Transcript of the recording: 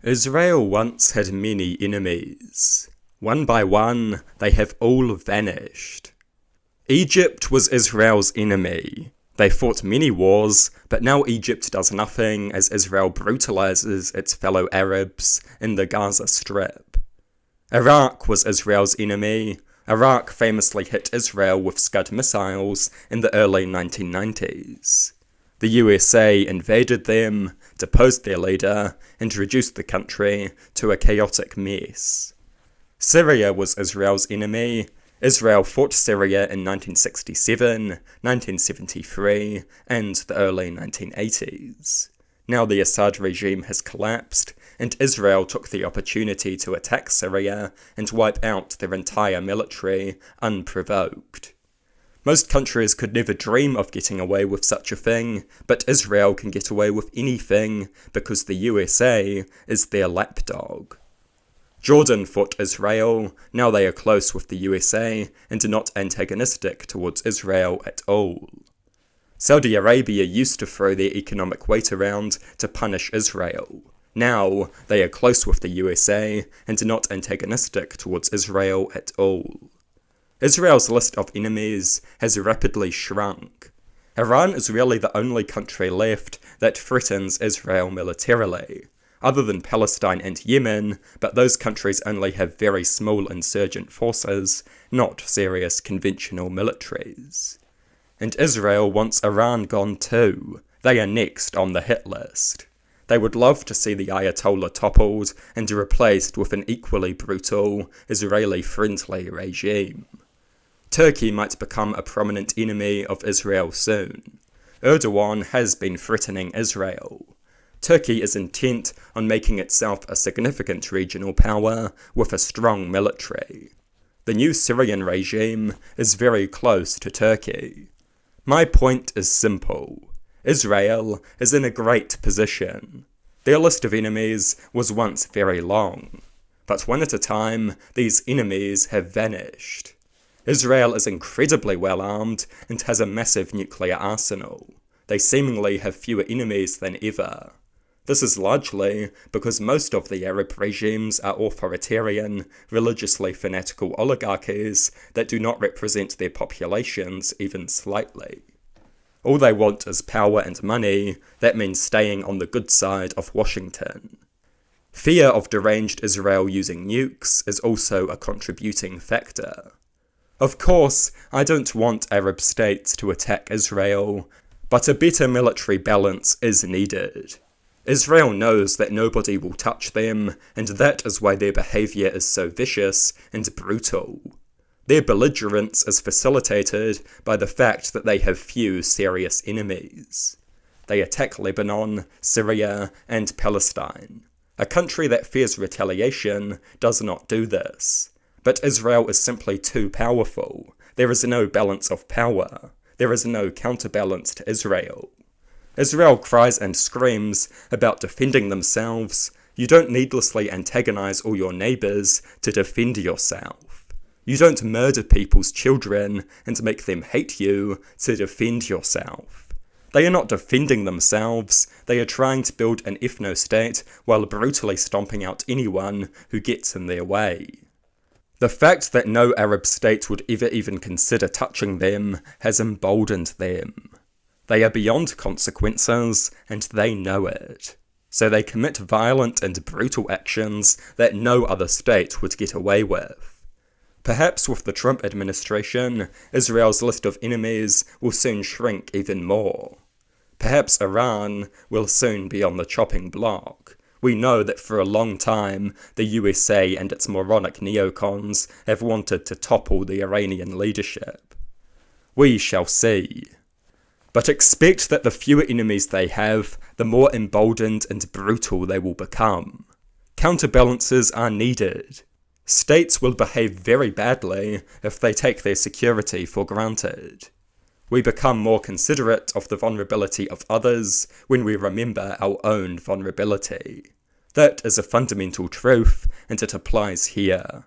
Israel once had many enemies. One by one, they have all vanished. Egypt was Israel's enemy. They fought many wars, but now Egypt does nothing as Israel brutalizes its fellow Arabs in the Gaza Strip. Iraq was Israel's enemy. Iraq famously hit Israel with Scud missiles in the early 1990s. The USA invaded them, deposed their leader, and reduced the country to a chaotic mess. Syria was Israel's enemy. Israel fought Syria in 1967, 1973, and the early 1980s. Now the Assad regime has collapsed, and Israel took the opportunity to attack Syria and wipe out their entire military unprovoked. Most countries could never dream of getting away with such a thing, but Israel can get away with anything because the USA is their lapdog. Jordan fought Israel, now they are close with the USA and are not antagonistic towards Israel at all. Saudi Arabia used to throw their economic weight around to punish Israel. Now they are close with the USA and are not antagonistic towards Israel at all. Israel's list of enemies has rapidly shrunk. Iran is really the only country left that threatens Israel militarily, other than Palestine and Yemen, but those countries only have very small insurgent forces, not serious conventional militaries. And Israel wants Iran gone too. They are next on the hit list. They would love to see the Ayatollah toppled and replaced with an equally brutal, Israeli-friendly regime. Turkey might become a prominent enemy of Israel soon. Erdogan has been threatening Israel. Turkey is intent on making itself a significant regional power with a strong military. The new Syrian regime is very close to Turkey. My point is simple. Israel is in a great position. Their list of enemies was once very long, but one at a time, these enemies have vanished. Israel is incredibly well armed and has a massive nuclear arsenal. They seemingly have fewer enemies than ever. This is largely because most of the Arab regimes are authoritarian, religiously fanatical oligarchies that do not represent their populations even slightly. All they want is power and money. That means staying on the good side of Washington. Fear of deranged Israel using nukes is also a contributing factor. Of course, I don't want Arab states to attack Israel, but a better military balance is needed. Israel knows that nobody will touch them, and that is why their behaviour is so vicious and brutal. Their belligerence is facilitated by the fact that they have few serious enemies. They attack Lebanon, Syria, and Palestine. A country that fears retaliation does not do this. But Israel is simply too powerful. There is no balance of power. There is no counterbalance to Israel. Israel cries and screams about defending themselves. You don't needlessly antagonize all your neighbors to defend yourself. You don't murder people's children and make them hate you to defend yourself. They are not defending themselves. They are trying to build an ethno-state while brutally stomping out anyone who gets in their way. The fact that no Arab state would ever even consider touching them has emboldened them. They are beyond consequences, and they know it. So they commit violent and brutal actions that no other state would get away with. Perhaps with the Trump administration, Israel's list of enemies will soon shrink even more. Perhaps Iran will soon be on the chopping block. We know that for a long time, the USA and its moronic neocons have wanted to topple the Iranian leadership. We shall see. But expect that the fewer enemies they have, the more emboldened and brutal they will become. Counterbalances are needed. States will behave very badly if they take their security for granted. We become more considerate of the vulnerability of others when we remember our own vulnerability. That is a fundamental truth, and it applies here.